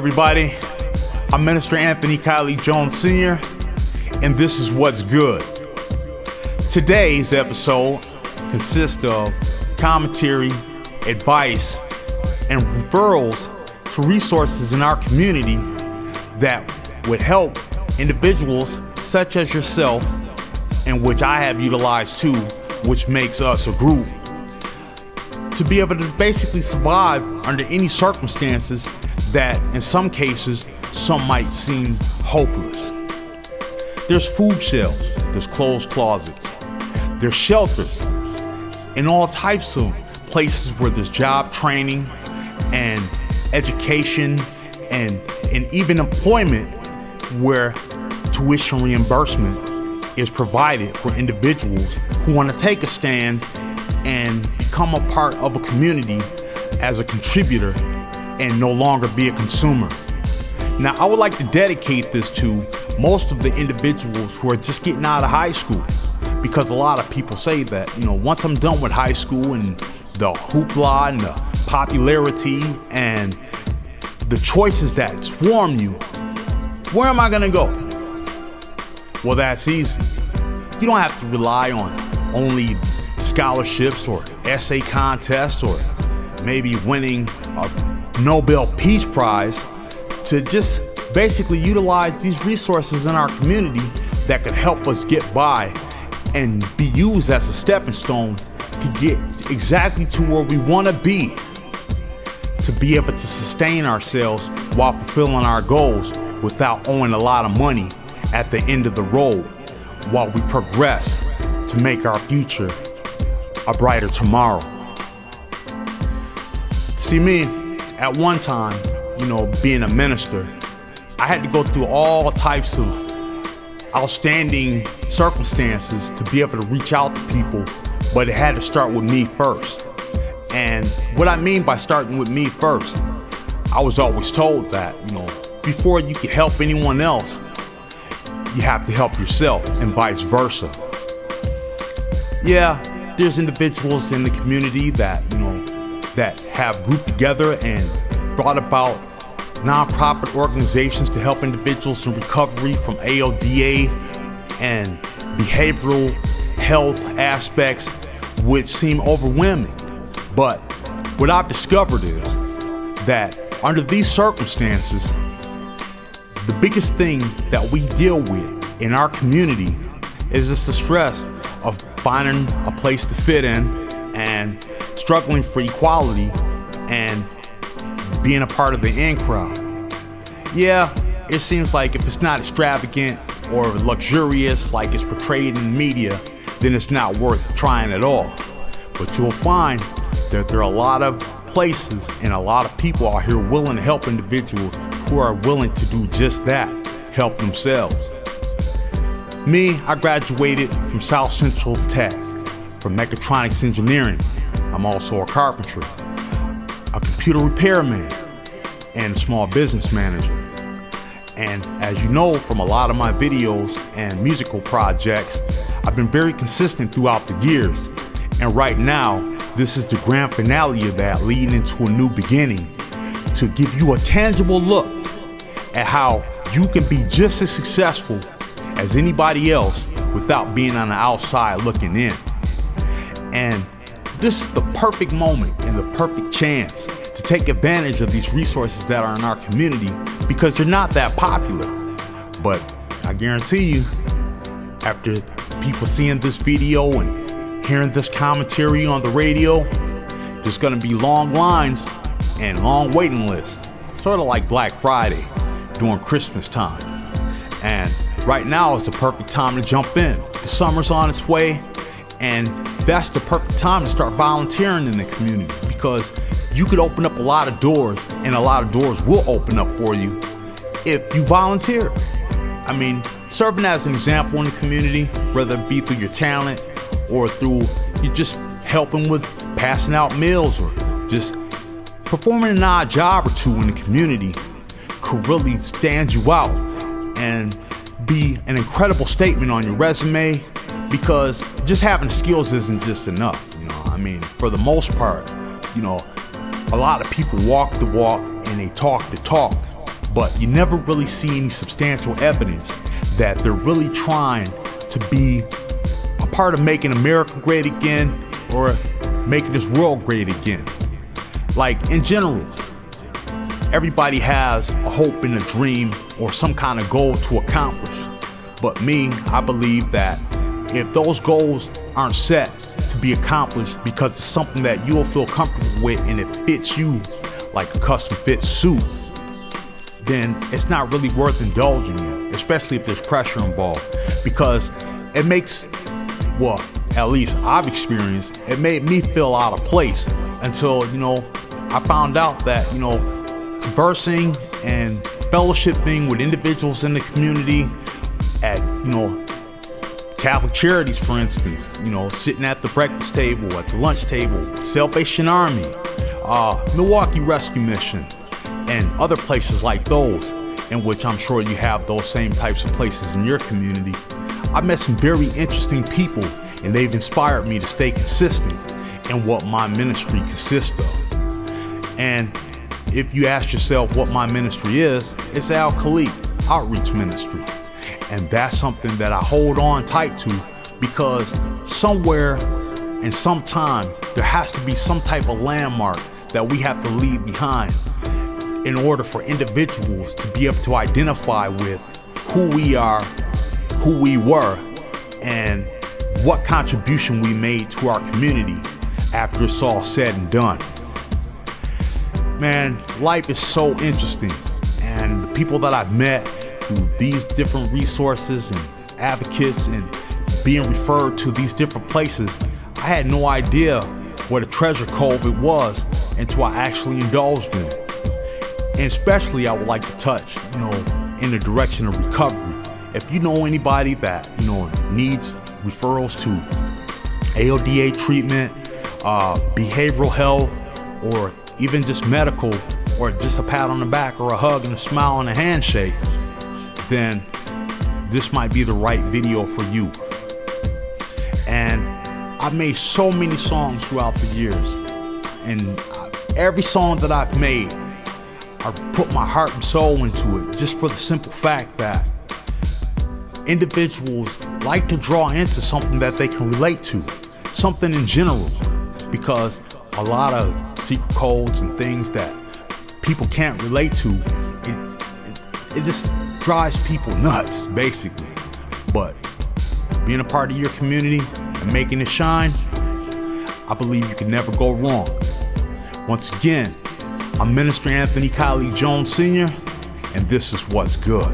everybody. I'm Minister Anthony Kylie Jones Sr., and this is What's Good. Today's episode consists of commentary, advice, and referrals to resources in our community that would help individuals such as yourself, and which I have utilized too, which makes us a group, to be able to basically survive under any circumstances that in some cases some might seem hopeless. There's food shelves, there's clothes closets, there's shelters, and all types of places where there's job training and education and even employment where tuition reimbursement is provided for individuals who want to take a stand and become a part of a community as a contributor and no longer be a consumer. Now, I would like to dedicate this to most of the individuals who are just getting out of high school, because a lot of people say that, once I'm done with high school and the hoopla and the popularity and the choices that swarm you, where am I gonna go? Well, that's easy. You don't have to rely on only scholarships or essay contests or maybe winning a Nobel Peace Prize to just basically utilize these resources in our community that could help us get by and be used as a stepping stone to get exactly to where we want to be able to sustain ourselves while fulfilling our goals without owing a lot of money at the end of the road, while we progress to make our future a brighter tomorrow. See, me, at one time, being a minister, I had to go through all types of outstanding circumstances to be able to reach out to people, but it had to start with me first. And what I mean by starting with me first, I was always told that, before you can help anyone else, you have to help yourself, and vice versa. Yeah, there's individuals in the community that, that have grouped together and brought about nonprofit organizations to help individuals in recovery from AODA and behavioral health aspects, which seem overwhelming. But what I've discovered is that under these circumstances, the biggest thing that we deal with in our community is just the stress of finding a place to fit in and struggling for equality and being a part of the in crowd. Yeah, it seems like if it's not extravagant or luxurious like it's portrayed in media, then it's not worth trying at all. But you'll find that there are a lot of places and a lot of people out here willing to help individuals who are willing to do just that, help themselves. Me, I graduated from South Central Tech for mechatronics engineering. I'm also a carpenter, a computer repairman, and a small business manager. And as you know from a lot of my videos and musical projects, I've been very consistent throughout the years. And right now, this is the grand finale of that, leading into a new beginning to give you a tangible look at how you can be just as successful as anybody else without being on the outside looking in. And this is the perfect moment and the perfect chance to take advantage of these resources that are in our community, because they're not that popular. But I guarantee you, after people seeing this video and hearing this commentary on the radio, there's gonna be long lines and long waiting lists, sort of like Black Friday during Christmas time. And right now is the perfect time to jump in. The summer's on its way, and that's the perfect time to start volunteering in the community, because you could open up a lot of doors, and a lot of doors will open up for you if you volunteer. I mean, serving as an example in the community, whether it be through your talent or through you just helping with passing out meals or just performing an odd job or two in the community, could really stand you out and be an incredible statement on your resume, because just having skills isn't just enough. I mean, for the most part, a lot of people walk the walk and they talk the talk, but you never really see any substantial evidence that they're really trying to be a part of making America great again or making this world great again. Like, in general, everybody has a hope and a dream or some kind of goal to accomplish. But me, I believe that if those goals aren't set to be accomplished because it's something that you'll feel comfortable with and it fits you like a custom fit suit, then it's not really worth indulging in, especially if there's pressure involved. Because it makes, well, at least I've experienced, it made me feel out of place until, I found out that, conversing and fellowshipping with individuals in the community at, Catholic charities, for instance, sitting at the breakfast table, at the lunch table, Salvation Army, Milwaukee Rescue Mission, and other places like those, in which I'm sure you have those same types of places in your community. I met some very interesting people, and they've inspired me to stay consistent in what my ministry consists of. And if you ask yourself what my ministry is, it's Al-Khiliq Outreach Ministry. And that's something that I hold on tight to, because somewhere and sometime there has to be some type of landmark that we have to leave behind in order for individuals to be able to identify with who we are, who we were, and what contribution we made to our community after it's all said and done. Man, life is so interesting, and the people that I've met through these different resources and advocates and being referred to these different places, I had no idea what a treasure trove it was until I actually indulged in it. And especially I would like to touch, in the direction of recovery. If you know anybody that, needs referrals to AODA treatment, behavioral health, or even just medical, or just a pat on the back or a hug and a smile and a handshake, then this might be the right video for you. And I've made so many songs throughout the years, and every song that I've made, I put my heart and soul into it, just for the simple fact that individuals like to draw into something that they can relate to, something in general, because a lot of secret codes and things that people can't relate to, it just drives people nuts, basically. But being a part of your community and making it shine, I believe you can never go wrong. Once again, I'm Minister Anthony Kylie Jones Sr., and this is what's good.